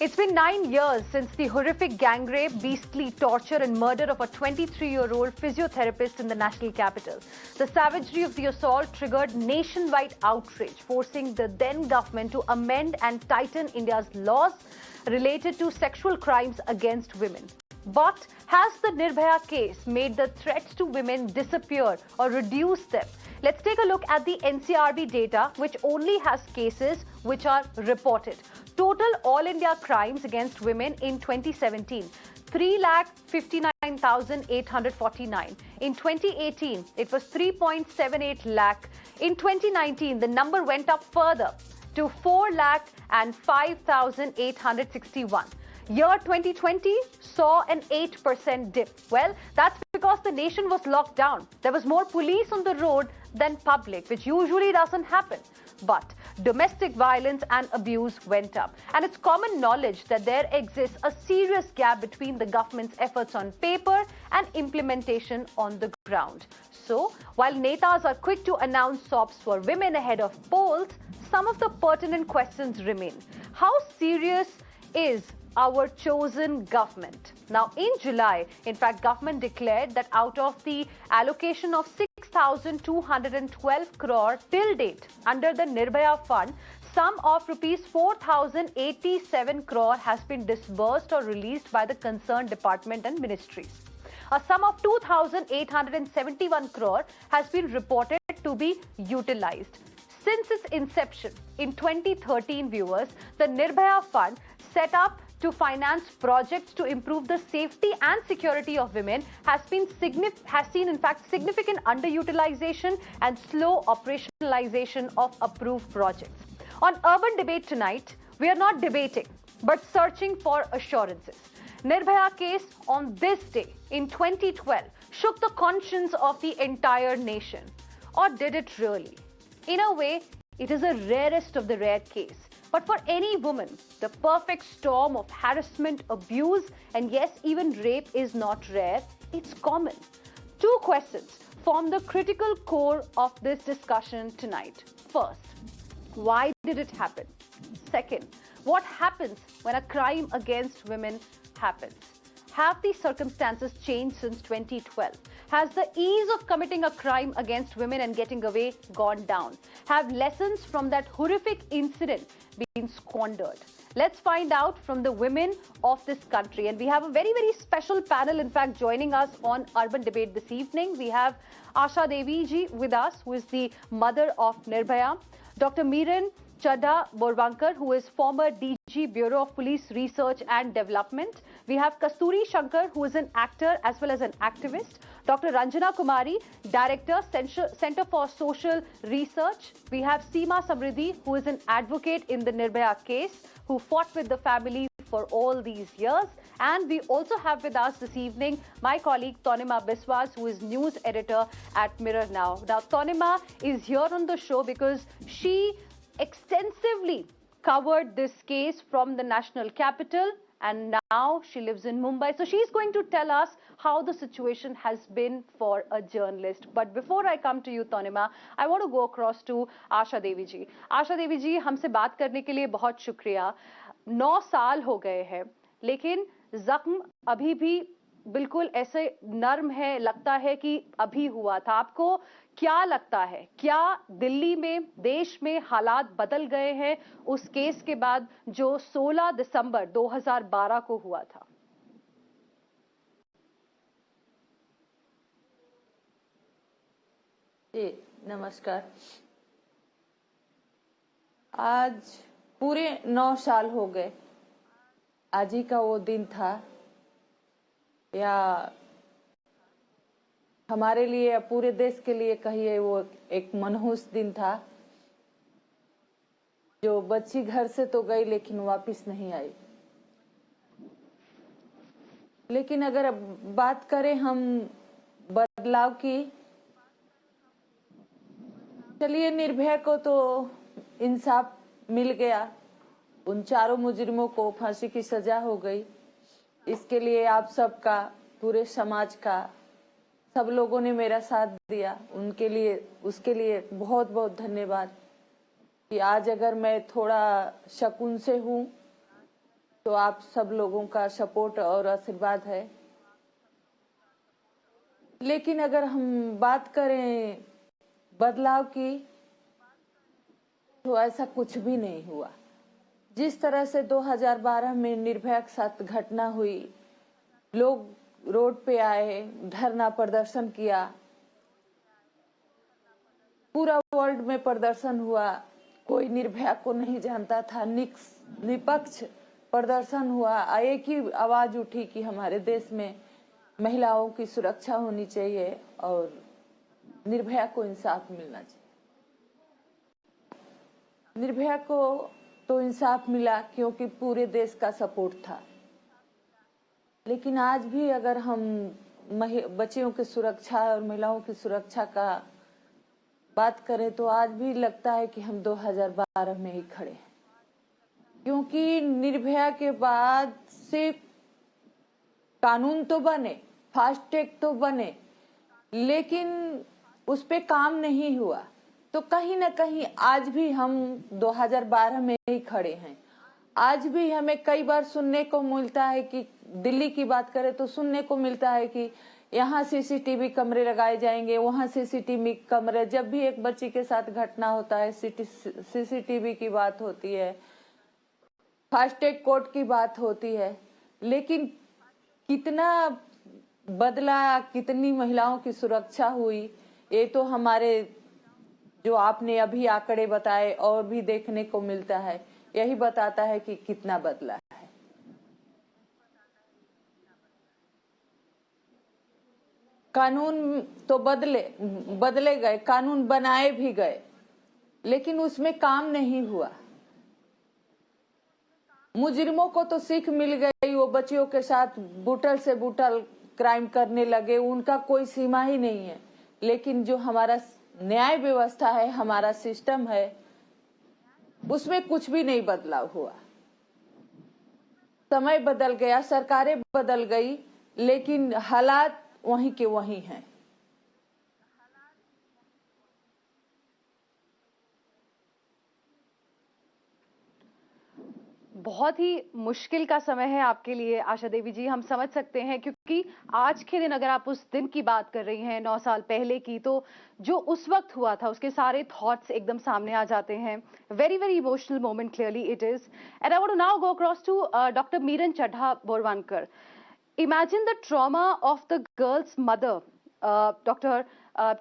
It's been 9 years since the horrific gang rape, beastly torture and murder of a 23-year-old physiotherapist in the national capital. The savagery of the assault triggered nationwide outrage, forcing the then government to amend and tighten India's laws related to sexual crimes against women. But has the Nirbhaya case made the threats to women disappear or reduce them? Let's take a look at the NCRB data, which only has cases which are reported. Total all India crimes against women in 2017, 3,59,849. In 2018, it was 3.78 lakh. In 2019, the number went up further to 4,05,861. Year 2020 saw an 8% dip. Well, that's because the nation was locked down. There was more police on the road than public, which usually doesn't happen. But domestic violence and abuse went up. And it's common knowledge that there exists a serious gap between the government's efforts on paper and implementation on the ground. So, while netas are quick to announce SOPs for women ahead of polls, some of the pertinent questions remain. How serious is our chosen government? Now, in July, in fact, government declared that out of the allocation of 6,212 crore till date under the Nirbhaya fund, sum of rupees 4,087 crore has been disbursed or released by the concerned department and ministries. A sum of 2,871 crore has been reported to be utilized. Since its inception in 2013, viewers, the Nirbhaya fund set up to finance projects to improve the safety and security of women has seen in fact significant underutilization and slow operationalization of approved projects. On Urban Debate tonight, we are not debating but searching for assurances. Nirbhaya case on this day in 2012 shook the conscience of the entire nation. Or did it really? In a way, it is a rarest of the rare case. But for any woman, the perfect storm of harassment, abuse, and yes, even rape is not rare, it's common. Two questions form the critical core of this discussion tonight. First, why did it happen? Second, what happens when a crime against women happens? Have the circumstances changed since 2012? Has the ease of committing a crime against women and getting away gone down? Have lessons from that horrific incident been squandered? Let's find out from the women of this country. And we have a very, very special panel, in fact, joining us on Urban Debate this evening. We have Asha Devi ji with us, who is the mother of Nirbhaya. Dr. Miran Chadha Borvankar, who is former DG Bureau of Police Research and Development. We have Kasturi Shankar, who is an actor as well as an activist. Dr. Ranjana Kumari, Director, Center for Social Research. We have Seema Samriddhi, who is an advocate in the Nirbhaya case, who fought with the family for all these years. And we also have with us this evening my colleague Tanima Biswas, who is news editor at Mirror Now. Now, Tanima is here on the show because she extensively covered this case from the national capital, and now she lives in Mumbai. So she's going to tell us how the situation has been for a journalist. But before I come to you, Tanima, I want to go across to Asha Devi ji. Asha Devi ji, हमसे बात करने के लिए बहुत शुक्रिया. 9 साल हो गए हैं, लेकिन जख्म अभी भी बिल्कुल ऐसे नर्म है, लगता है कि अभी हुआ था. आपको क्या लगता है, क्या दिल्ली में, देश में हालात बदल गए हैं उस केस के बाद जो 16 दिसंबर 2012 को हुआ था? जी नमस्कार. आज पूरे 9 साल हो गए. आज ही का वो दिन था, या हमारे लिए या पूरे देश के लिए कहिए, वो एक मनहूस दिन था. जो बच्ची घर से तो गई लेकिन वापस नहीं आई. लेकिन अगर बात करें हम बदलाव की, चलिए निर्भया को तो इंसाफ मिल गया. उन चारों मुजरिमों को फांसी की सजा हो गई. इसके लिए आप सबका, पूरे समाज का, सब लोगों ने मेरा साथ दिया. उनके लिए, उसके लिए बहुत बहुत धन्यवाद. कि आज अगर मैं थोड़ा शकुन से हूँ तो आप सब लोगों का सपोर्ट और आशीर्वाद है। लेकिन अगर हम बात करें बदलाव की, तो ऐसा कुछ भी नहीं हुआ। जिस तरह से 2012 में निर्भया के साथ घटना हुई, लोग रोड पे आए, धरना प्रदर्शन किया, पूरा वर्ल्ड में प्रदर्शन हुआ, कोई निर्भया को नहीं जानता था, निष्पक्ष प्रदर्शन हुआ, एक ही आवाज उठी कि हमारे देश में महिलाओं की सुरक्षा होनी चाहिए और निर्भया को इंसाफ मिलना चाहिए। निर्भया को तो इंसाफ मिला क्योंकि पूरे देश का सपोर्ट था। लेकिन आज भी अगर हम बच्चियों की सुरक्षा और महिलाओं की सुरक्षा का बात करें तो आज भी लगता है कि हम 2012 में ही खड़े हैं, क्योंकि निर्भया के बाद से कानून तो बने, फास्ट ट्रैक तो बने, लेकिन उस पे काम नहीं हुआ। तो कहीं ना कहीं आज भी हम 2012 में ही खड़े हैं। आज भी हमें कई बार सुनने को मिलता है कि दिल्ली की बात करें तो सुनने को मिलता है कि यहाँ सीसीटीवी कैमरे लगाए जाएंगे, वहाँ सीसीटीवी कैमरे, जब भी एक बच्ची के साथ घटना होता है सीसीटीवी की बात होती है, फास्ट ट्रैक कोर्ट की बात होती है। लेकिन कितना बदला, कितनी महिलाओं की सुरक्षा हुई, ये तो हमारे जो आपने अभी आंकड़े बताए और भी देखने को मिलता है, यही बताता है कि कितना बदला है। कानून तो बदले गए, कानून बनाए भी गए, लेकिन उसमें काम नहीं हुआ। मुजरिमों को तो सीख मिल गई, वो बच्चियों के साथ बुटल से बुटल क्राइम करने लगे, उनका कोई सीमा ही नहीं है। लेकिन जो हमारा न्याय व्यवस्था है, हमारा सिस्टम है, उसमें कुछ भी नहीं बदलाव हुआ। समय बदल गया, सरकारें बदल गई, लेकिन हालात वहीं के वहीं हैं। बहुत ही मुश्किल का समय है आपके लिए आशा देवी जी, हम समझ सकते हैं, क्योंकि आज के दिन अगर आप उस दिन की बात कर रही हैं 9 साल पहले की, तो जो उस वक्त हुआ था उसके सारे थॉट्स एकदम सामने आ जाते हैं। Very very emotional moment clearly it is. And I want to now go across to doctor Meeran Chadha Borwankar. Imagine the trauma of the girl's mother, Dr.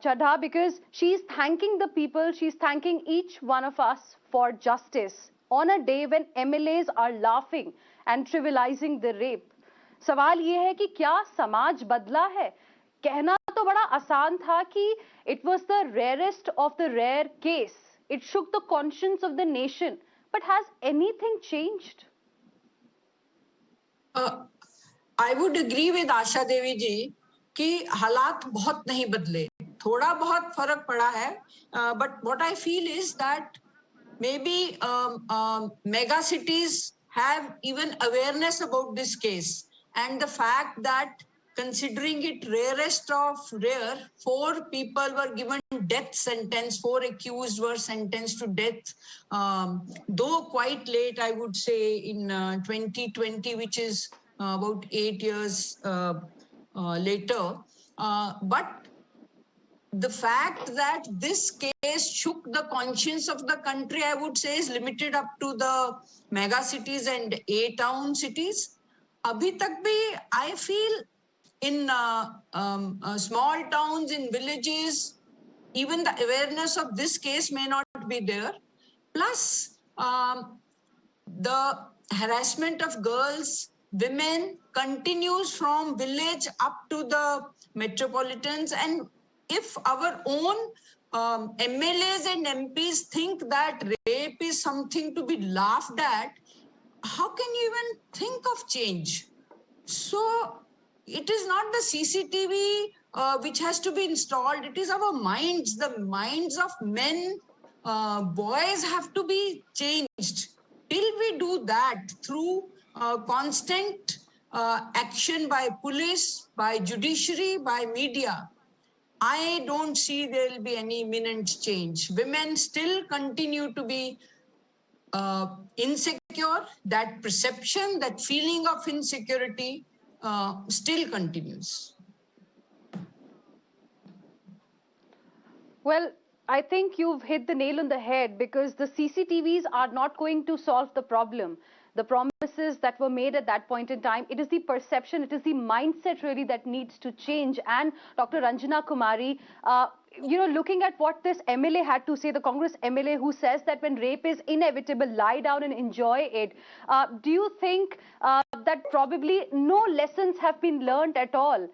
Chadha, because she's thanking the people, she's thanking each one of us for justice on a day when MLAs are laughing and trivializing the rape. सवाल ये है कि क्या समाज बदला है? कहना तो बड़ा आसान था कि it was the rarest of the rare case. It shook the conscience of the nation. But has anything changed? I would agree with Asha Devi ji कि हालात बहुत नहीं बदले, थोड़ा बहुत फर्क पड़ा है, but what I feel is that may be mega cities have even awareness about this case, and the fact that considering it rarest of rare, 4 people were given death sentence, 4 accused were sentenced to death, though quite late, I would say in 2020, which is about 8 years later. But the fact that this case shook the conscience of the country, I would say, is limited up to the mega cities and A-town cities. Abhi tak bhi, I feel in small towns, in villages, even the awareness of this case may not be there. Plus, the harassment of girls, women continues from village up to the metropolitans. And if our own MLAs and MPs think that rape is something to be laughed at, how can you even think of change? So it is not the CCTV which has to be installed. It is our minds. The minds of men, boys have to be changed. Till we do that through constant action by police, by judiciary, by media, I don't see there will be any imminent change. Women still continue to be insecure. insecure, that perception, that feeling of insecurity still continues. Well, I think you've hit the nail on the head because the CCTVs are not going to solve the problem. The promises that were made at that point in time, it is the perception, it is the mindset really that needs to change. And Dr. Ranjana Kumari, looking at what this MLA had to say, the Congress MLA who says that when rape is inevitable, lie down and enjoy it. Do you think that probably no lessons have been learned at all?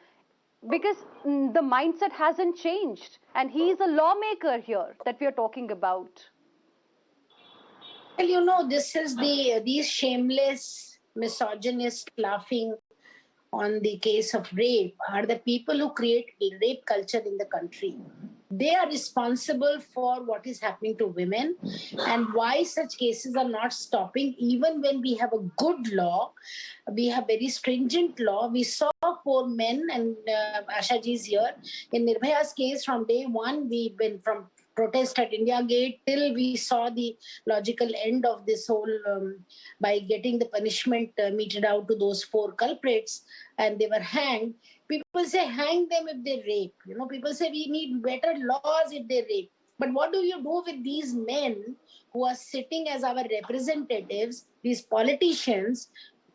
Because the mindset hasn't changed, and he's a lawmaker here that we are talking about. Well, this is these shameless misogynists laughing on the case of rape are the people who create rape culture in the country. They are responsible for what is happening to women and why such cases are not stopping. Even when we have a good law, we have very stringent law. We saw 4 men, and Asha ji is here. In Nirbhaya's case, from day one, we've been from protest at India Gate till we saw the logical end of this whole by getting the punishment meted out to those 4 culprits, and they were hanged. People say hang them if they rape. People say we need better laws if they rape. But what do you do with these men who are sitting as our representatives, these politicians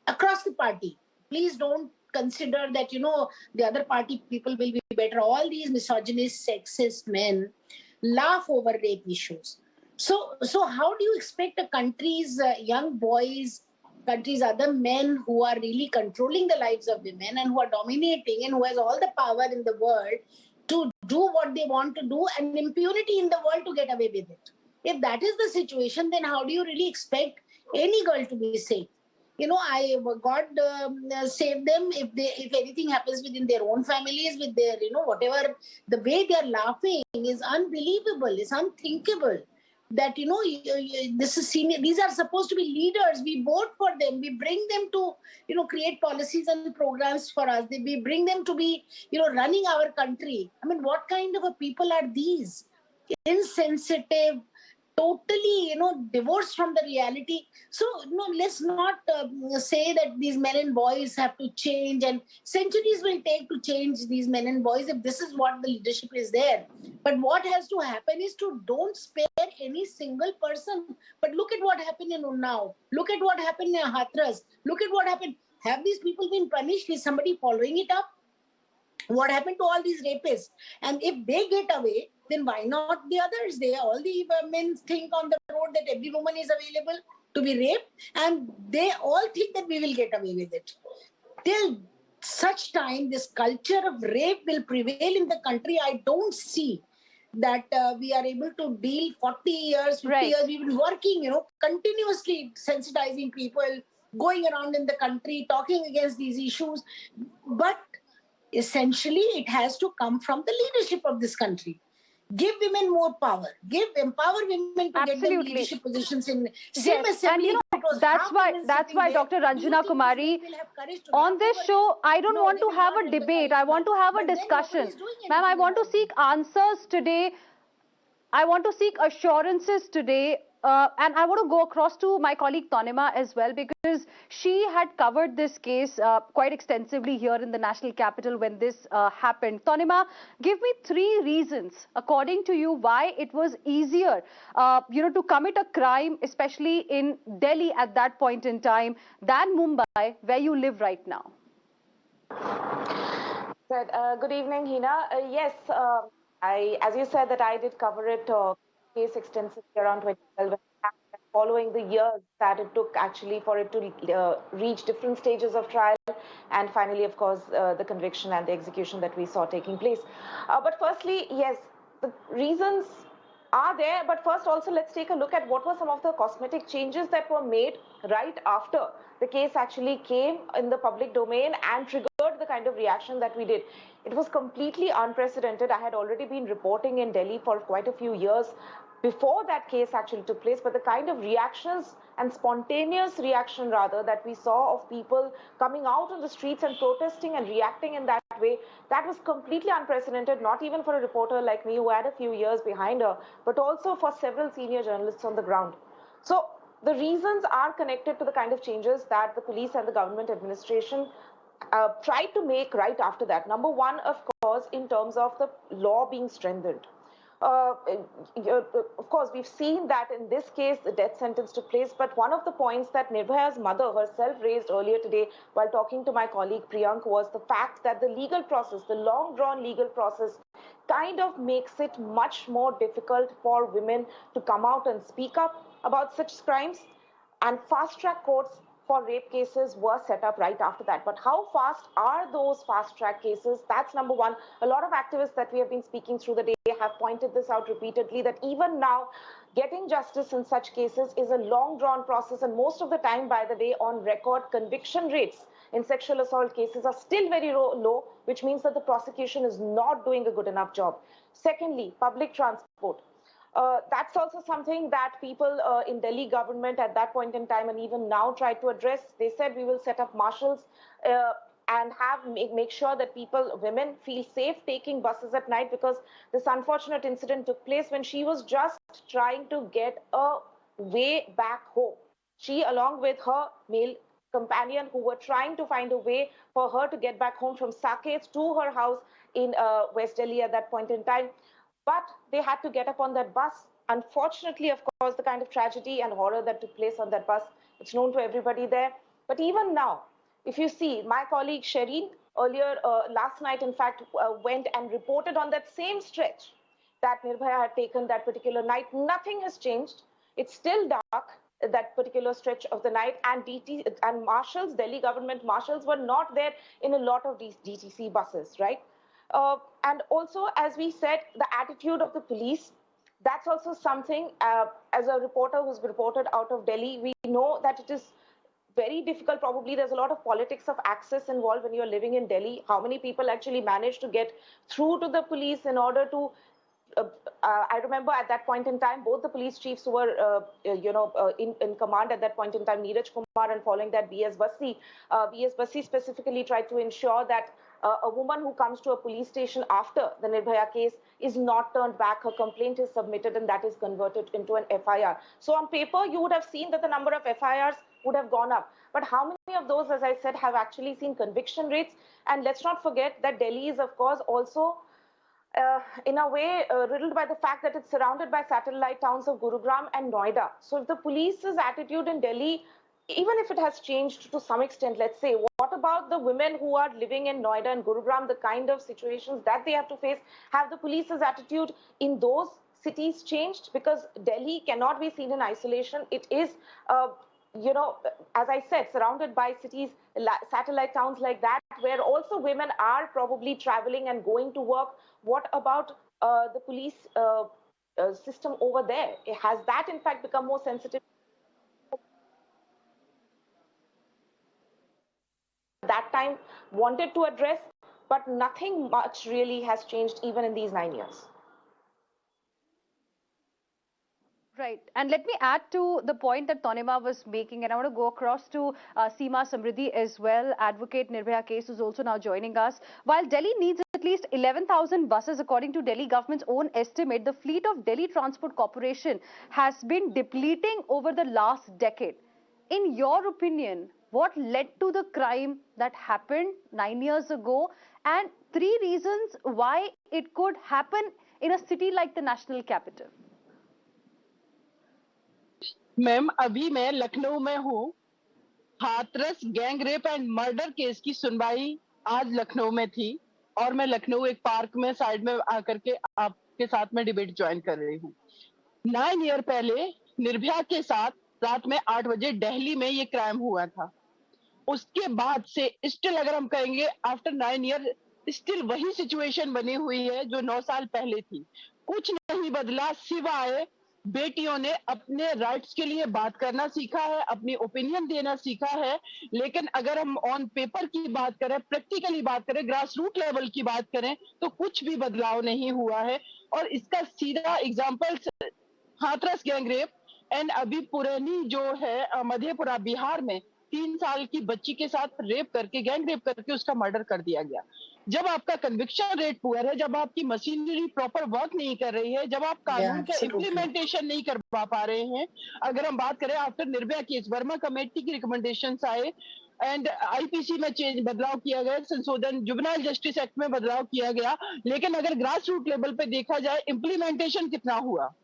across the party? Please don't consider that, the other party people will be better. All these misogynist, sexist men laugh over rape issues. So how do you expect a country's young boys, country's other men who are really controlling the lives of women and who are dominating and who has all the power in the world to do what they want to do and impunity in the world to get away with it? If that is the situation, then how do you really expect any girl to be safe? God save them if anything happens within their own families, with their, whatever. The way they are laughing is unbelievable. It's unthinkable. That this is senior. These are supposed to be leaders. We vote for them. We bring them to create policies and programs for us. We bring them to be running our country. I mean, what kind of a people are these? Insensitive, totally divorced from the reality. So let's not say that these men and boys have to change, and centuries will take to change these men and boys if this is what the leadership is there. But what has to happen is to don't spare any single person. But look at what happened in Unnao. Look at what happened in Hathras. Look at what happened. Have these people been punished? Is somebody following it up? What happened to all these rapists? And if they get away, then why not the others? All the men think on the road that every woman is available to be raped, and they all think that we will get away with it. Till such time this culture of rape will prevail in the country, I don't see that we are able to deal. 40 years, 50 years, we've been working, continuously sensitizing people, going around in the country, talking against these issues. But essentially, it has to come from the leadership of this country. Give women more power. Empower women to get them leadership positions in same assembly. And that's why Dr. Ranjana Kumari, on this show, I don't want to have a debate. I want to have a discussion. Ma'am, I want to seek answers today. I want to seek assurances today. And I want to go across to my colleague Tanima as well, because she had covered this case quite extensively here in the national capital when this happened. Tanima, give me 3 reasons, according to you, why it was easier, to commit a crime, especially in Delhi at that point in time, than Mumbai, where you live right now. Good evening, Hina. Yes, as you said, that I did cover it. Case extensively around 2012, following the years that it took actually for it to reach different stages of trial, and finally, of course, the conviction and the execution that we saw taking place. But firstly, yes, the reasons are there, but first also let's take a look at what were some of the cosmetic changes that were made right after the case actually came in the public domain and triggered the kind of reaction that we did. It was completely unprecedented. I had already been reporting in Delhi for quite a few years before that case actually took place, but the kind of reactions and spontaneous reaction rather that we saw of people coming out on the streets and protesting and reacting in that way, that was completely unprecedented, not even for a reporter like me who had a few years behind her, but also for several senior journalists on the ground. So The reasons are connected to the kind of changes that the police and the government administration tried to make right after that. Number one, of course, in terms of the law being strengthened. Of course, we've seen that in this case, the death sentence took place. But one of the points that Nirbhaya's mother herself raised earlier today while talking to my colleague Priyank was the fact that the legal process, the long drawn legal process, kind of makes it much more difficult for women to come out and speak up about such crimes. And fast track courts for rape cases were set up right after that. But how fast are those fast track cases? That's number one. A lot of activists that we have been speaking through the day have pointed this out repeatedly, that even now, getting justice in such cases is a long drawn process. And most of the time, by the way, on record, conviction rates in sexual assault cases are still very low, which means that the prosecution is not doing a good enough job. Secondly, public transport. That's also something that people in Delhi government at that point in time and even now tried to address. They said we will set up marshals and make sure that women feel safe taking buses at night, because this unfortunate incident took place when she was just trying to get a way back home. She, along with her male companion, who were trying to find a way for her to get back home from Saket to her house in West Delhi at that point in time. But they had to get up on that bus. Unfortunately, of course, the kind of tragedy and horror that took place on that bus, it's known to everybody there. But even now, if you see, my colleague Shireen earlier last night, in fact, went and reported on that same stretch that Nirbhaya had taken that particular night. Nothing has changed. It's still dark, that particular stretch of the night, and marshals, Delhi government marshals, were not there in a lot of these DTC buses, right? And also, as we said, the attitude of the police, that's also something, as a reporter who's reported out of Delhi, we know that it is very difficult. Probably there's a lot of politics of access involved when you're living in Delhi. How many people actually manage to get through to the police in order to I remember at that point in time, both the police chiefs who were, in command at that point in time, Neeraj Kumar, and following that, B.S. Bassi specifically tried to ensure that a woman who comes to a police station after the Nirbhaya case is not turned back. Her complaint is submitted and that is converted into an FIR. So on paper, you would have seen that the number of FIRs would have gone up. But how many of those, as I said, have actually seen conviction rates? And let's not forget that Delhi is, of course, also in a way riddled by the fact that it's surrounded by satellite towns of Gurugram and Noida. So if the police's attitude in Delhi, even if it has changed to some extent, let's say, what about the women who are living in Noida and Gurugram, the kind of situations that they have to face? Have the police's attitude in those cities changed? Because Delhi cannot be seen in isolation. It is, as I said, surrounded by cities, satellite towns like that, where also women are probably traveling and going to work. What about the police system over there? Has that, in fact, become more sensitive? That time wanted to address, but nothing much really has changed even in these 9 years. Right. And let me add to the point that Tanima was making, and I want to go across to Seema Samriddhi as well. Advocate Nirbhaya case is also now joining us. While Delhi needs at least 11,000 buses, according to Delhi government's own estimate, the fleet of Delhi Transport Corporation has been depleting over the last decade. In your opinion, what led to the crime that happened 9 years ago, and 3 reasons why it could happen in a city like the national capital? Ma'am, अभी मैं लखनऊ में हूँ। Hathras gang rape and murder case की सुनवाई आज लखनऊ में थी और मैं लखनऊ एक पार्क में साइड में आकर के आपके साथ में डिबेट ज्वाइन कर रही हूँ। 9 ईयर पहले निर्भया के साथ रात में 8 बजे दिल्ली में ये क्राइम हुआ था। उसके बाद से स्टिल अगर हम कहेंगे आफ्टर 9 ईयर स्टिल वही सिचुएशन बनी हुई है जो 9 साल पहले थी। कुछ नहीं बदला सिवाय बेटियों ने अपने राइट्स के लिए बात करना सीखा है, अपनी ओपिनियन देना सीखा है। लेकिन अगर हम ऑन पेपर की बात करें, प्रैक्टिकली बात करें, ग्रास रूट लेवल की बात करें, तो कुछ भी बदलाव नहीं हुआ है। और इसका सीधा example Hathras gang rape and अभी पुरानी जो है मधेपुरा बिहार में 3 साल की बच्ची के साथ रेप करके, गैंग रेप करके उसका मर्डर कर दिया गया। जब आपका कन्विक्शन रेट पुअर है, जब आपकी मशीनरी प्रॉपर वर्क नहीं कर रही है, जब आप Yeah, कानून का absolutely. इम्प्लीमेंटेशन नहीं कर पा रहे हैं, अगर हम बात करें after Nirbhaya case, Verma committee की रिकमेंडेशंस आए एंड आईपीसी में चेंज बदलाव किया गया, संशोधन जुवेनाइल जस्टिस एक्ट में बदलाव किया गया, लेकिन अगर ग्रास रूट लेवल पे देखा जाए इम्प्लीमेंटेशन कितना हुआ,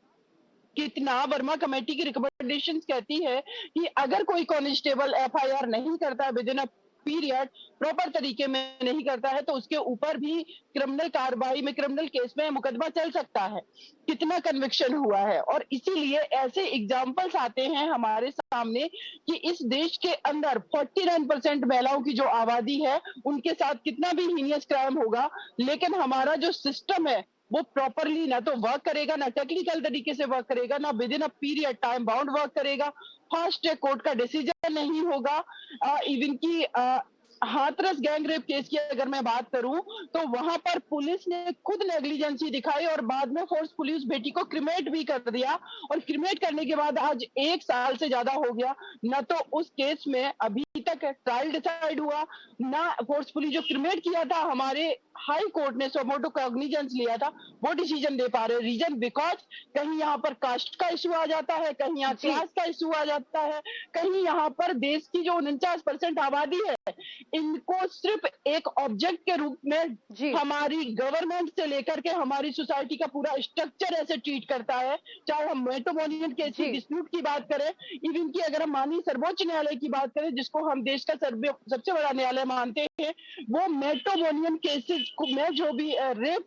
कितना वर्मा कमेटी की रिकमेंडेशंस कहती है कि अगर कोई कांस्टेबल एफआईआर नहीं करता with in a period, proper तरीके में नहीं करता है, तो उसके ऊपर भी क्रिमिनल कार्रवाई में, क्रिमिनल केस में मुकदमा चल सकता है। कितना कन्विक्शन हुआ है, और इसीलिए ऐसे एग्जाम्पल्स आते हैं हमारे सामने कि इस देश के अंदर 49% महिलाओं की जो आबादी है उनके साथ कितना भी हीनियस क्राइम होगा, लेकिन हमारा जो सिस्टम है वो प्रॉपरली ना तो वर्क करेगा, ना टेक्निकल तरीके से वर्क करेगा, ना with in a period time bound work करेगा, फास्ट ट्रैक कोर्ट का डिसीजन नहीं होगा। इवन की हाथरस गैंग रेप केस की अगर मैं बात करूं तो वहां पर पुलिस ने खुद नेग्लिजेंसी दिखाई और बाद में फोर्सफुली उस बेटी को क्रिमेट भी कर दिया, और क्रिमेट करने के बाद आज 1 साल से ज्यादा हो गया, ना तो उस केस में अभी तक ट्रायल डिसाइड हुआ, ना फोर्सफुली जो क्रिमेट किया था हमारे हाई कोर्ट ने सोमोटो कॉग्निजेंस लिया था वो डिसीजन दे पा रहे। रीजन बिकॉज कहीं यहाँ पर कास्ट का इशू आ जाता है, कहीं यहाँ जी। क्लास का इशू आ जाता है, कहीं यहाँ पर देश की जो 49% आबादी है इनको सिर्फ एक ऑब्जेक्ट के रूप में जी। हमारी गवर्नमेंट से लेकर के हमारी सोसाइटी का पूरा स्ट्रक्चर ऐसे ट्रीट करता है। चाहे हम मैट्रिमोनियल केस की जी। डिस्प्यूट की बात करें, इवन की अगर हम माननीय सर्वोच्च न्यायालय की बात करें जिसको हम देश का सबसे बड़ा न्यायालय मानते हैं, वो मैट्रिमोनियल केसेस में जो भी रेप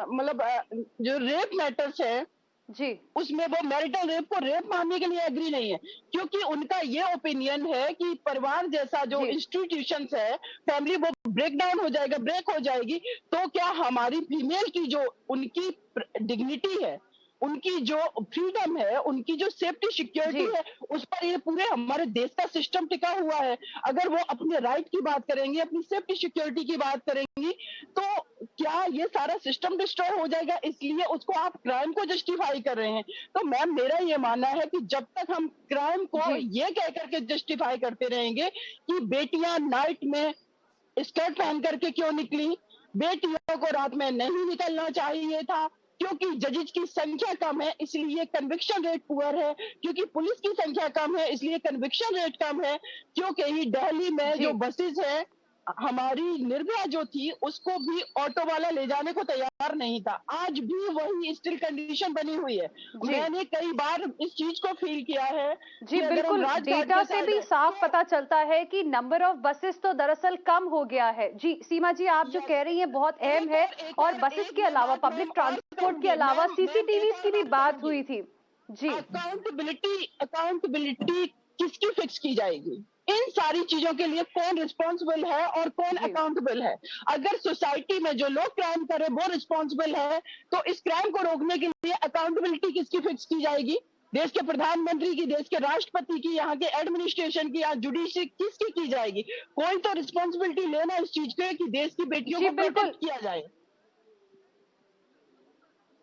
मतलब जो रेप मैटर्स है जी। उसमें वो मैरिटल रेप को रेप मानने के लिए एग्री नहीं है, क्योंकि उनका ये ओपिनियन है कि परिवार जैसा जो जी। इंस्टीट्यूशंस है, फैमिली वो ब्रेक डाउन हो जाएगा, ब्रेक हो जाएगी, तो क्या हमारी फीमेल की जो उनकी डिग्निटी है, उनकी जो फ्रीडम है, उनकी जो सेफ्टी सिक्योरिटी जी। है, उस पर ये पूरे हमारे देश का सिस्टम टिका हुआ है। अगर वो अपने राइट की बात करेंगी, अपनी सेफ्टी सिक्योरिटी की बात करेंगी, तो क्या ये सारा सिस्टम डिस्ट्रॉय हो जाएगा? इसलिए उसको आप क्राइम को जस्टिफाई कर रहे हैं। तो मैम मेरा ये मानना है कि जब तक हम क्राइम को जी। ये कह करके जस्टिफाई करते रहेंगे कि बेटियां नाइट में स्कर्ट पहन करके क्यों निकली, बेटियों को रात में नहीं निकलना चाहिए था, क्योंकि जजेज की संख्या कम है इसलिए कन्विक्शन रेट पुअर है, क्योंकि पुलिस की संख्या कम है इसलिए कन्विक्शन रेट कम है, क्योंकि दिल्ली में जी। जो बसेस है, हमारी निर्भया जो थी उसको भी ऑटो वाला ले जाने को तैयार नहीं था, आज भी वही स्टिल कंडीशन बनी हुई है। जी। मैंने कई बार इस चीज को फील किया है जी कि अगर हम बिल्कुल, राजघाट डेटा के से भी साइड साफ पता चलता है कि नंबर ऑफ बसेस तो दरअसल कम हो गया है। जी सीमा जी, आप जो कह रही हैं बहुत अहम है, और बसेस के अलावा पब्लिक ट्रांसपोर्ट के अलावा सीसीटीवीज की भी बात हुई थी। जी। अकाउंटेबिलिटी किसकी फिक्स की जाएगी? इन सारी चीजों के लिए कौन रिस्पॉन्सिबल है और कौन जी। अकाउंटेबल है? अगर सोसाइटी में जो लोग क्राइम कर रहे हैं वो रिस्पॉन्सिबल है, तो इस क्राइम को रोकने के लिए अकाउंटेबिलिटी किसकी फिक्स की जाएगी? देश के प्रधानमंत्री की, देश के राष्ट्रपति की, यहाँ के एडमिनिस्ट्रेशन की, या जुडिशरी किसकी की जाएगी? कोई तो रिस्पॉन्सिबिलिटी लेना इस चीज के कि देश की बेटियों जी को बिल्कुल। प्रोटेक्ट किया जाए।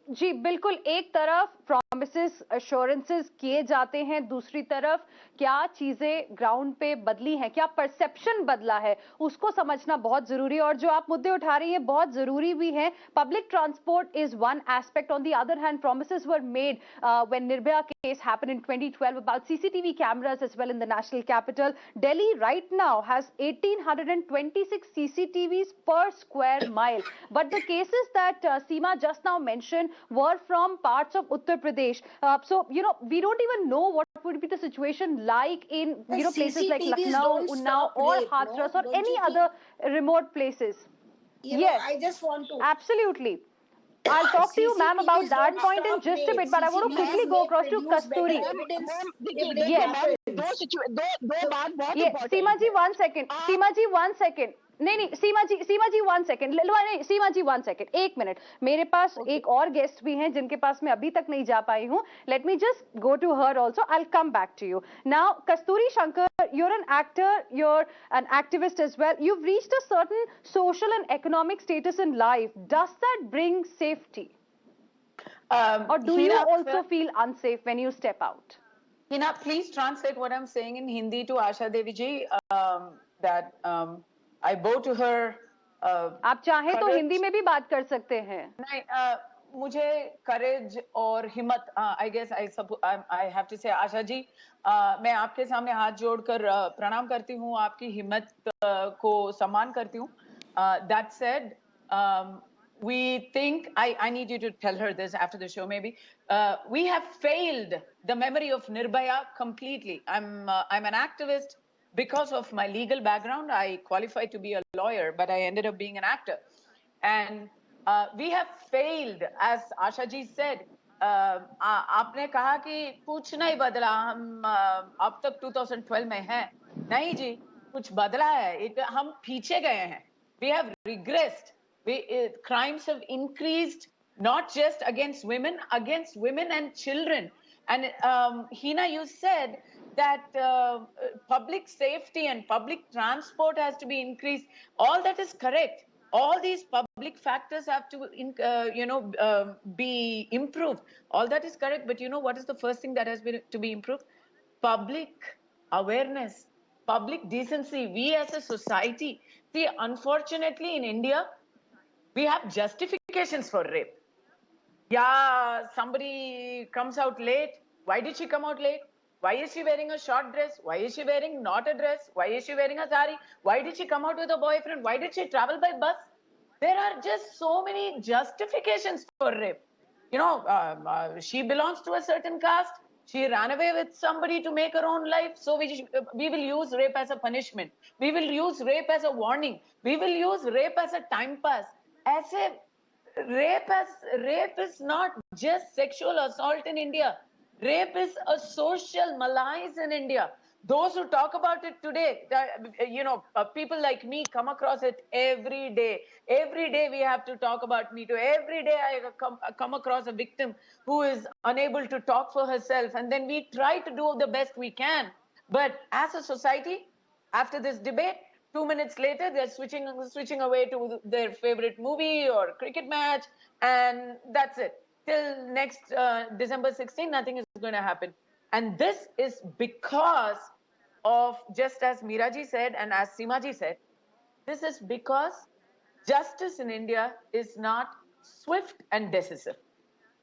जी बिल्कुल, एक तरफ प्रॉमिसेस अश्योरेंसेस किए जाते हैं, दूसरी तरफ क्या चीजें ग्राउंड पे बदली हैं, क्या परसेप्शन बदला है, उसको समझना बहुत जरूरी है। और जो आप मुद्दे उठा रही हैं बहुत जरूरी भी हैं। Public transport is one aspect, on the other hand promises were made when Nirbhaya case happened in 2012 about CCTV cameras as well in the national capital. Delhi right now has 1826 CCTVs per square mile, but the cases that Seema just now mentioned were from parts of Uttar Pradesh. So, we don't even know what would be the situation like in, places like CCTVs Lucknow, don't Unnao, stop or rape, Hathras, no? or Don't any you think? other remote places. Yes, I just want to. absolutely. I'll talk to you, ma'am, about CCTVs that don't point in stop just a rape. bit, but I want to quickly CCTVs go may across to produce better Kasturi. evidence ma'am if देखिए rape Yes. happens. दो बात बहुत ये important सीमा जी 1 second, सीमा जी 1 second, नहीं सीमा जी 1 second, नहीं सीमा जी 1 second, 1 minute, मेरे पास एक और गेस्ट भी हैं जिनके पास मैं अभी तक नहीं जा पाई हूं। Let me just go to her also, I will come back to you now. Kasturi Shankar, you're an actor, you're an activist as well, you've reached a certain social and economic status in life, does that bring safety, or do you also feel unsafe when you step out? Hina, please translate what I'm saying in Hindi to Asha Devi ji. That I bow to her. आप चाहें तो courage. Hindi में भी बात कर सकते हैं. नहीं, मुझे करेज और हिम्मत, I guess I have to say Asha जी, मैं आपके सामने हाथ जोड़कर प्रणाम करती हूँ, आपकी हिम्मत को सम्मान करती हूँ. That said, we think I need you to tell her this after the show maybe. We have failed the memory of Nirbhaya completely. I'm an activist because of my legal background. I qualified to be a lawyer, but I ended up being an actor. And we have failed, as Asha ji said. आपने कहा कि कुछ नहीं बदला, हम अब तक 2012 में हैं. नहीं जी, कुछ बदला है. हम पीछे गए हैं. We have regressed. Crimes have increased, not just against women and children. And Hina, you said that public safety and public transport has to be increased. All that is correct. All these public factors have to, be improved. All that is correct. But you know what is the first thing that has been to be improved? Public awareness, public decency. We as a society, see, unfortunately in India, we have justifications for rape. Yeah, somebody comes out late. Why did she come out late? Why is she wearing a short dress? Why is she wearing not a dress? Why is she wearing a sari? Why did she come out with a boyfriend? Why did she travel by bus? There are just so many justifications for rape. You know, she belongs to a certain caste. She ran away with somebody to make her own life. So we will use rape as a punishment. We will use rape as a warning. We will use rape as a time pass. As a rape is not just sexual assault in India. Rape is a social malaise in India. Those who talk about it today, people like me come across it every day. Every day we have to talk about Me Too. Every day I come across a victim who is unable to talk for herself. And then we try to do the best we can. But as a society, after this debate, 2 minutes later, they're switching away to their favorite movie or cricket match, and that's it. Till next December 16, nothing is going to happen. And this is because of, just as Meeraji said and as Seemaji said, this is because justice in India is not swift and decisive.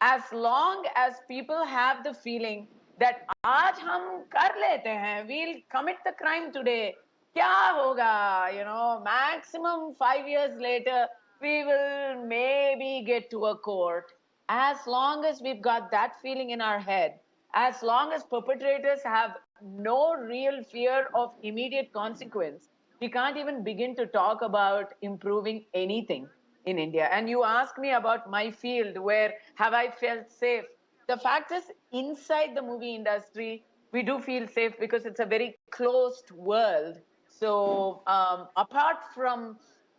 As long as people have the feeling that आज हम कर लेते हैं, we'll commit the crime today, क्या होगा, maximum 5 years later, we will maybe get to a court. As long as we've got that feeling in our head, as long as perpetrators have no real fear of immediate consequence, we can't even begin to talk about improving anything in India. And you ask me about my field, where have I felt safe? The fact is, inside the movie industry, we do feel safe because it's a very closed world. So apart from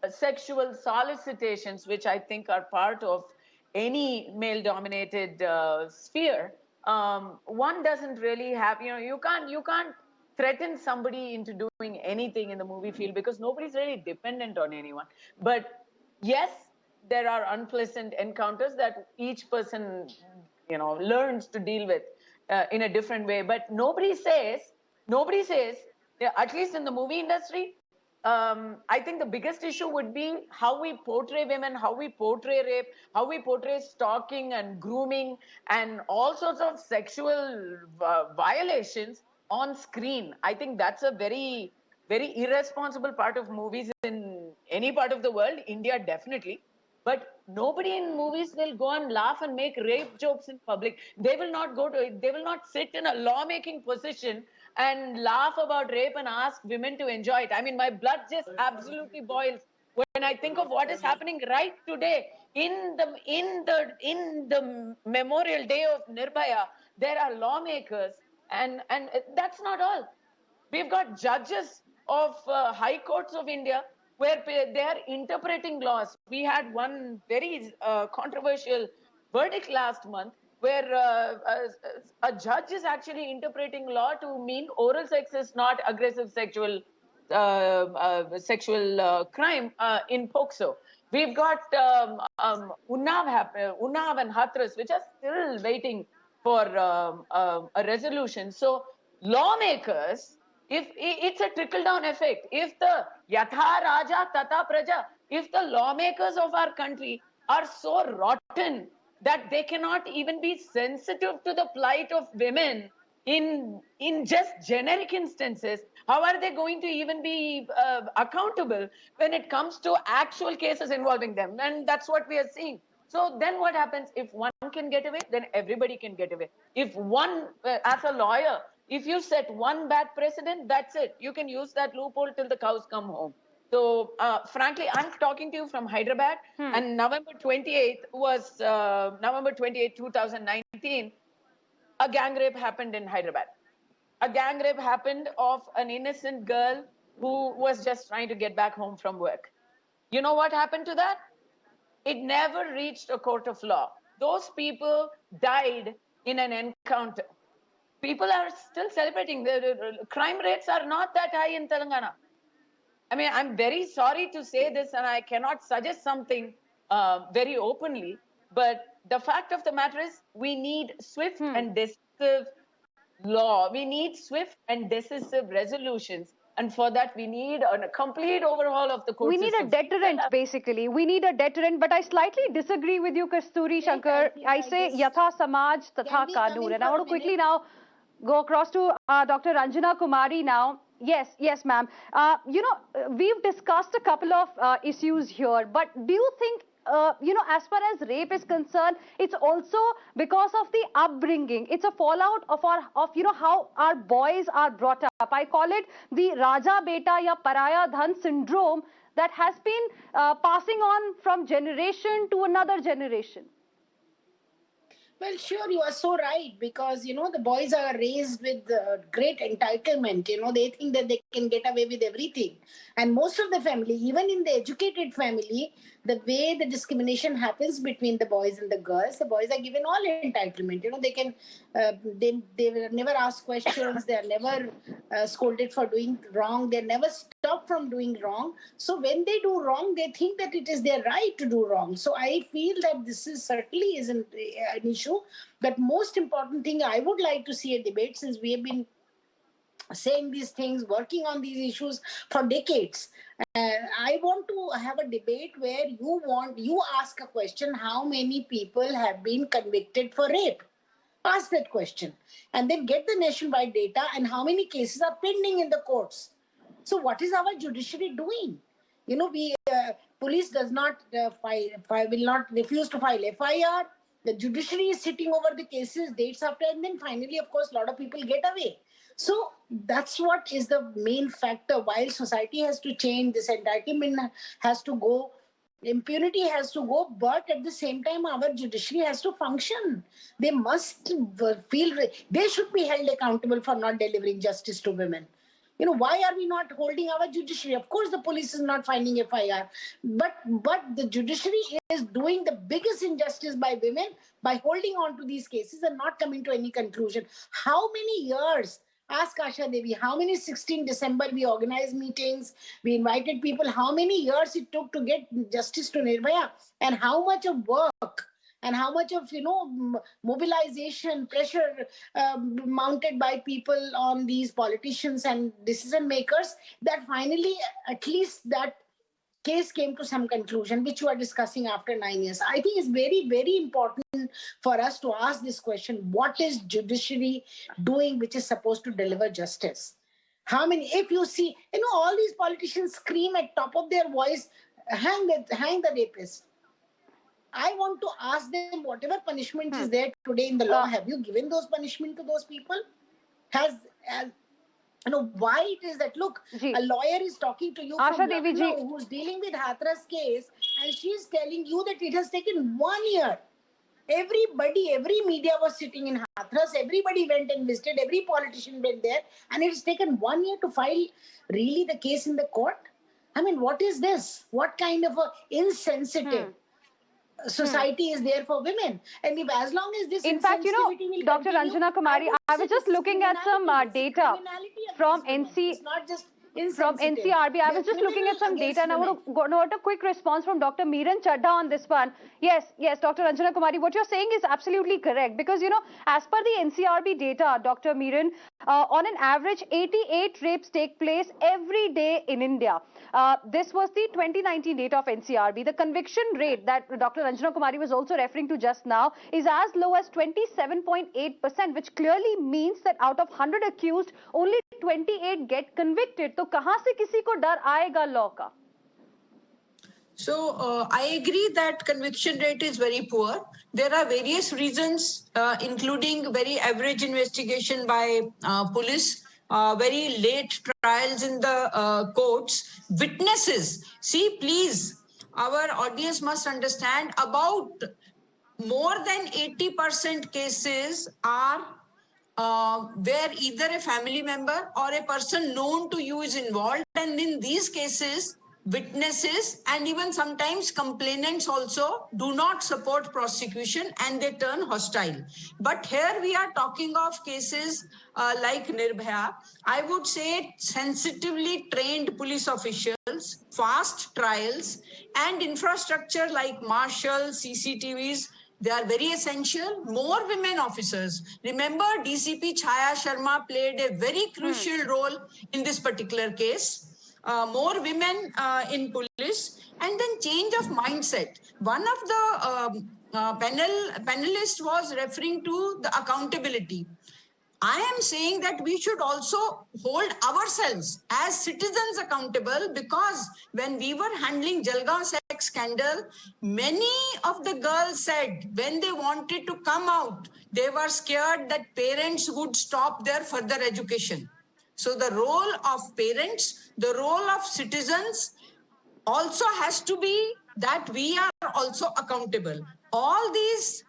sexual solicitations, which I think are part of any male-dominated sphere, one doesn't really have, you can't threaten somebody into doing anything in the movie field because nobody's really dependent on anyone. But yes, there are unpleasant encounters that each person, learns to deal with in a different way. But nobody says, at least in the movie industry, I think the biggest issue would be how we portray women, how we portray rape, how we portray stalking and grooming and all sorts of sexual violations on screen. I think that's a very, very irresponsible part of movies in any part of the world, India definitely. But nobody in movies will go and laugh and make rape jokes in public. They will not sit in a lawmaking position and laugh about rape and ask women to enjoy it. I mean, my blood just absolutely boils when I think of what is happening right today in the Memorial Day of Nirbhaya. There are lawmakers, and that's not all. We've got judges of high courts of India where they are interpreting laws. We had one very controversial verdict last month where a judge is actually interpreting law to mean oral sex is not aggressive sexual crime in POCSO. We've got Unnao and Hathras, which are still waiting for a resolution. So lawmakers, if it's a trickle down effect, if the yatha raja tata praja, if the lawmakers of our country are so rotten that they cannot even be sensitive to the plight of women in just generic instances, how are they going to even be accountable when it comes to actual cases involving them? And that's what we are seeing. So then what happens? If one can get away, then everybody can get away. If one, as a lawyer, if you set one bad precedent, that's it. You can use that loophole till the cows come home. So frankly, I'm talking to you from Hyderabad, and November 28th, 2019, a gang rape happened in Hyderabad. A gang rape happened of an innocent girl who was just trying to get back home from work. You know what happened to that? It never reached a court of law. Those people died in an encounter. People are still celebrating. The crime rates are not that high in Telangana. I mean, I'm very sorry to say this, and I cannot suggest something very openly, but the fact of the matter is we need swift and decisive law. We need swift and decisive resolutions. And for that, we need a complete overhaul of the court We need a system. deterrent, basically. We need a deterrent, but I slightly disagree with you, Kasturi Shankar. I say yatha samaj tatha kanun. And I want to quickly now go across to Dr. Ranjana Kumari now. Yes, ma'am. We've discussed a couple of issues here, but do you think as far as rape is concerned, it's also because of the upbringing. It's a fallout of how our boys are brought up. I call it the Raja Beta ya Paraya Dhan syndrome that has been passing on from generation to another generation. Well, sure, you are so right, because, the boys are raised with great entitlement. They think that they can get away with everything. And most of the family, even in the educated family, the way the discrimination happens between the boys and the girls, the boys are given all entitlement. They can, they were never asked questions. They are never scolded for doing wrong. They never stop from doing wrong. So when they do wrong, they think that it is their right to do wrong. So I feel that this is certainly isn't an issue. But most important thing, I would like to see a debate, since we have been saying these things, working on these issues for decades. I want to have a debate where you ask a question: how many people have been convicted for rape? Ask that question, and then get the nationwide data and how many cases are pending in the courts. So what is our judiciary doing? Police does not will not refuse to file FIR. The judiciary is sitting over the cases dates after, and then finally, of course, a lot of people get away. So that's what is the main factor. While society has to change, this entitlement has to go, impunity has to go, but at the same time, our judiciary has to function. They must feel, they should be held accountable for not delivering justice to women. Why are we not holding our judiciary? Of course, the police is not finding FIR, but the judiciary is doing the biggest injustice by women by holding on to these cases and not coming to any conclusion. How many years? Ask Asha Devi, how many 16 December we organized meetings, we invited people, how many years it took to get justice to Nirbhaya, and how much of work and how much of mobilization, pressure mounted by people on these politicians and decision makers, that finally at least that case came to some conclusion, which you are discussing after 9 years. I think it's very, very important for us to ask this question: what is judiciary doing which is supposed to deliver justice? How many, if you see, all these politicians scream at top of their voice, hang the rapist. I want to ask them, whatever punishment is there today in the law, have you given those punishment to those people? Why it is that, look, a lawyer is talking to you from Lucknow who's dealing with Hathras case, and she's telling you that it has taken 1 year. Every media was sitting in Hathras, everybody went and visited, every politician went there, and it has taken 1 year to file really the case in the court. I mean, what is this? What kind of a insensitive society is there for women? And if, as long as this, in fact, Dr. Ranjana Kumari, I was just looking at some data from NC. It's not just from NCRB. I was just looking at some data and I want a quick response from Dr. Meeran Chadha on this one. Yes, Dr. Ranjana Kumari, what you're saying is absolutely correct because, as per the NCRB data, Dr. Meeran, on an average, 88 rapes take place every day in India. This was the 2019 data of NCRB. The conviction rate that Dr. Ranjana Kumari was also referring to just now is as low as 27.8%, which clearly means that out of 100 accused, only 28 get convicted. तो कहां से किसी को डर आएगा law का? So I agree that conviction rate is very poor. There are various reasons, including very average investigation by police, very late trials in the courts, witnesses. See, please, our audience must understand about more than 80% cases are where either a family member or a person known to you is involved, and in these cases, witnesses and even sometimes complainants also do not support prosecution and they turn hostile. But here we are talking of cases like Nirbhaya. I would say sensitively trained police officials, fast trials, and infrastructure like marshals, CCTVs. They are very essential. More women officers. Remember, DCP Chaya Sharma played a very crucial role in this particular case. More women in police, and then change of mindset. One of the panelists was referring to the accountability. I am saying that we should also hold ourselves as citizens accountable, because when we were handling Jalgaon sex scandal, many of the girls said when they wanted to come out, they were scared that parents would stop their further education. So the role of parents, the role of citizens also has to be that we are also accountable. All these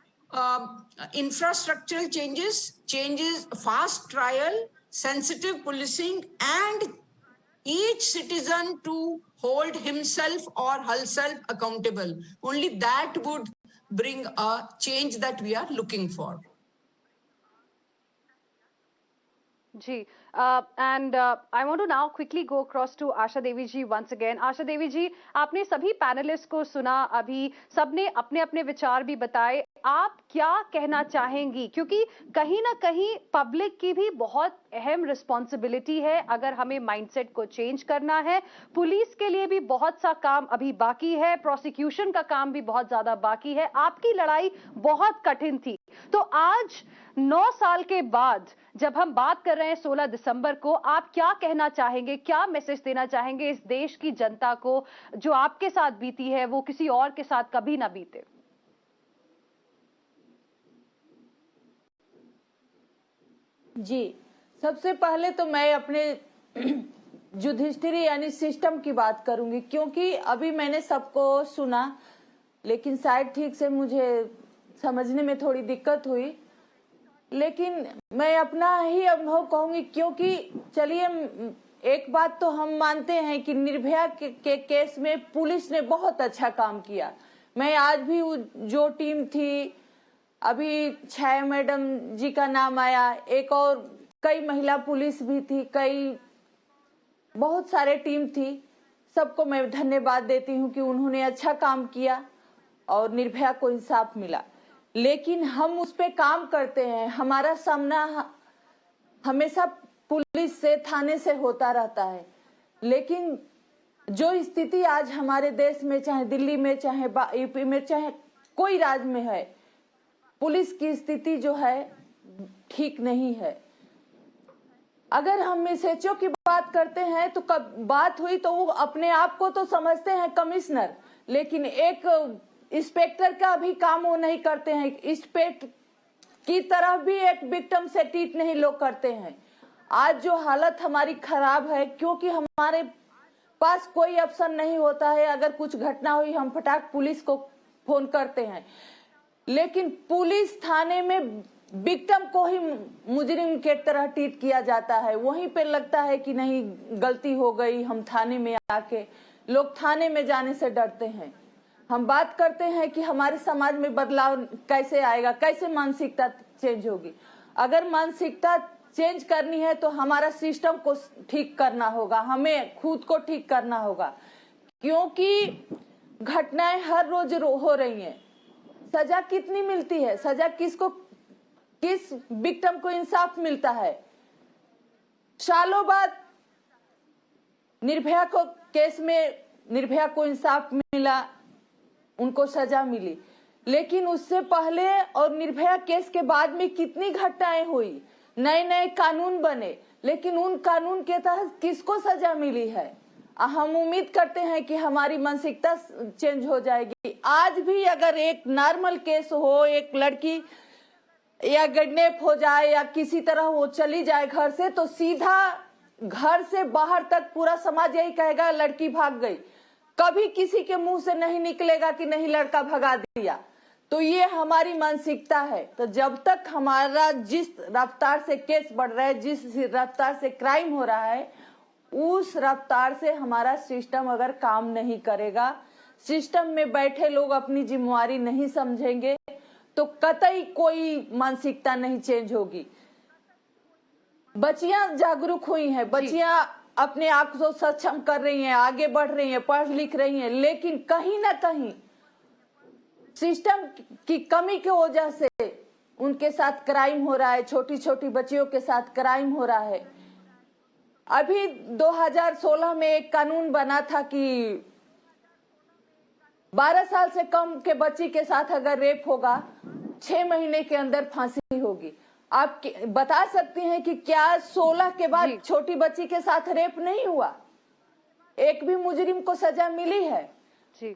infrastructural changes, fast trial, sensitive policing, and each citizen to hold himself or herself accountable. Only that would bring a change that we are looking for. Ji, and I want to now quickly go across to Asha Devi ji once again. Asha Devi ji, आपने सभी panelist को सुना, अभी सबने अपने अपने विचार भी बताए. आप क्या कहना चाहेंगी, क्योंकि कहीं ना कहीं पब्लिक की भी बहुत अहम रिस्पॉन्सिबिलिटी है अगर हमें माइंडसेट को चेंज करना है. पुलिस के लिए भी बहुत सा काम अभी बाकी है, प्रोसिक्यूशन का काम भी बहुत ज्यादा बाकी है. आपकी लड़ाई बहुत कठिन थी, तो आज 9 साल के बाद जब हम बात कर रहे हैं 16 दिसंबर को, आप क्या कहना चाहेंगे, क्या मैसेज देना चाहेंगे इस देश की जनता को, जो आपके साथ बीती है वो किसी और के साथ कभी ना बीते? जी, सबसे पहले तो मैं अपने जुडिशरी यानी सिस्टम की बात करूंगी, क्योंकि अभी मैंने सबको सुना लेकिन शायद ठीक से मुझे समझने में थोड़ी दिक्कत हुई. लेकिन मैं अपना ही अनुभव कहूंगी, क्योंकि चलिए एक बात तो हम मानते हैं कि निर्भया के केस में पुलिस ने बहुत अच्छा काम किया. मैं आज भी जो टीम थी, अभी छाया मैडम जी का नाम आया, एक और कई महिला पुलिस भी थी, कई बहुत सारे टीम थी, सबको मैं धन्यवाद देती हूँ कि उन्होंने अच्छा काम किया और निर्भया को इंसाफ मिला. लेकिन हम उस पे काम करते हैं, हमारा सामना हमेशा पुलिस से, थाने से होता रहता है. लेकिन जो स्थिति आज हमारे देश में, चाहे दिल्ली में, चाहे यूपी में, चाहे कोई राज्य में है, पुलिस की स्थिति जो है ठीक नहीं है. अगर हम एसएचओ की बात करते हैं तो बात हुई तो वो अपने आप को तो समझते हैं कमिश्नर, लेकिन एक इंस्पेक्टर का भी काम वो नहीं करते हैं. इंस्पेक्टर की तरह भी एक विक्टिम से ट्रीट नहीं लोग करते हैं. आज जो हालत हमारी खराब है, क्योंकि हमारे पास कोई ऑप्शन नहीं होता है. अगर कुछ घटना हुई हम फटाक पुलिस को फोन करते हैं, लेकिन पुलिस थाने में विक्टिम को ही मुजरिम के तरह ट्रीट किया जाता है. वहीं पे लगता है कि नहीं गलती हो गई, हम थाने में आके, लोग थाने में जाने से डरते हैं. हम बात करते हैं कि हमारे समाज में बदलाव कैसे आएगा, कैसे मानसिकता चेंज होगी. अगर मानसिकता चेंज करनी है तो हमारा सिस्टम को ठीक करना होगा, हमें खुद को ठीक करना होगा, क्योंकि घटनाएं हर रोज हो रही हैं। सजा कितनी मिलती है? सजा किस विक्टिम को इंसाफ मिलता है? सालों बाद निर्भया को केस में निर्भया को इंसाफ मिला, उनको सजा मिली, लेकिन उससे पहले और निर्भया केस के बाद में कितनी घटनाएं हुई, नए नए कानून बने, लेकिन उन कानून के तहत किसको सजा मिली है? हम उम्मीद करते हैं कि हमारी मानसिकता चेंज हो जाएगी। आज भी अगर एक नॉर्मल केस हो, एक लड़की या किडनैप हो जाए या किसी तरह वो चली जाए घर से, तो सीधा घर से बाहर तक पूरा समाज यही कहेगा लड़की भाग गई। कभी किसी के मुंह से नहीं निकलेगा कि नहीं लड़का भगा दिया। तो ये हमारी मानसिकता है। तो जब तक हमारा जिस रफ्तार से केस बढ़ रहा है, जिस रफ्तार से क्राइम हो रहा है, उस रफ्तार से हमारा सिस्टम अगर काम नहीं करेगा, सिस्टम में बैठे लोग अपनी जिम्मेवारी नहीं समझेंगे, तो कतई कोई मानसिकता नहीं चेंज होगी। बच्चियां जागरूक हुई हैं, बच्चियां अपने आप को सक्षम कर रही हैं, आगे बढ़ रही हैं, पढ़ लिख रही हैं, लेकिन कहीं ना कहीं सिस्टम की कमी की वजह से उनके साथ क्राइम हो रहा है, छोटी छोटी बच्चियों के साथ क्राइम हो रहा है। अभी 2016 में एक कानून बना था कि 12 साल से कम के बच्ची के साथ अगर रेप होगा 6 महीने के अंदर फांसी होगी। आप बता सकते हैं कि क्या 16 के बाद छोटी बच्ची के साथ रेप नहीं हुआ? एक भी मुजरिम को सजा मिली है? जी।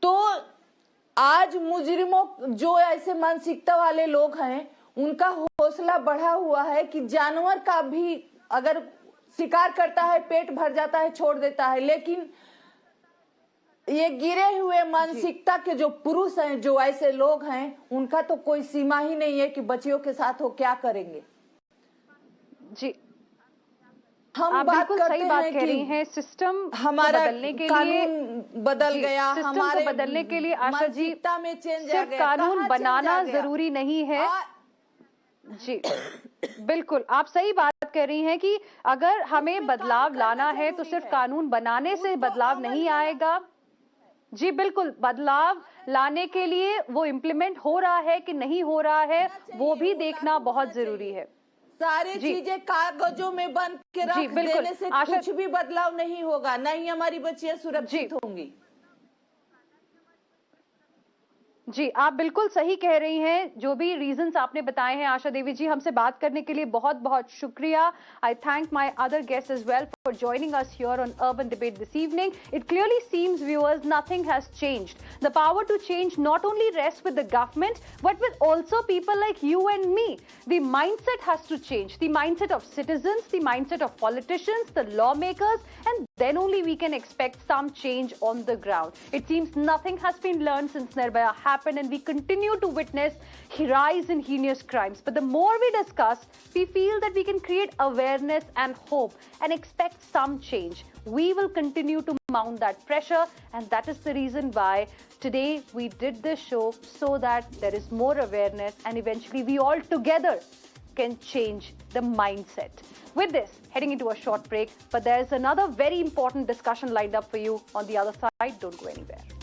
तो आज मुजरिमों, जो ऐसे मानसिकता वाले लोग हैं, उनका हौसला बढ़ा हुआ है कि जानवर का भी अगर शिकार करता है, पेट भर जाता है, छोड़ देता है, लेकिन ये गिरे हुए मानसिकता के जो पुरुष हैं, जो ऐसे लोग हैं, उनका तो कोई सीमा ही नहीं है कि बच्चियों के साथ वो क्या करेंगे। जी, हम आप बात करते सही बात हैं कह रही कि हैं, सिस्टम हमारा बदलने के लिए कानून बदल गया, हमारे बदलने के लिए आशा जी मानसिकता में चेंज आ सिर्फ गया। कानून कहाँ चेंज बनाना आ गया? जरूरी नहीं है। जी बिल्कुल, आप सही बात कह रही हैं कि अगर हमें बदलाव लाना है तो सिर्फ कानून बनाने से बदलाव नहीं आएगा। जी बिल्कुल, बदलाव लाने के लिए वो इम्प्लीमेंट हो रहा है कि नहीं हो रहा है, वो भी देखना बहुत जरूरी है। सारी चीजें कागजों में बंद के रख देने से कुछ भी बदलाव नहीं होगा, न ही हमारी बच्चियां सुरक्षित होंगी। जी, आप बिल्कुल सही कह रही हैं। जो भी रीजंस आपने बताए हैं आशा देवी जी, हमसे बात करने के लिए बहुत बहुत शुक्रिया। I thank my other guest as well for joining us here on Urban Debate this evening. It clearly seems, viewers, nothing has changed. The power to change not only rests with the government, but with also people like you and me. The mindset has to change. The mindset of citizens, the mindset of politicians, the lawmakers, and then only we can expect some change on the ground. It seems nothing has been learned since Nirbhaya happened, and we continue to witness rise in heinous crimes. But the more we discuss, we feel that we can create awareness and hope and expect some change. We will continue to mount that pressure, and that is the reason why today we did this show, so that there is more awareness and eventually we all together can change the mindset. With this, heading into a short break, but there is another very important discussion lined up for you on the other side. Don't go anywhere.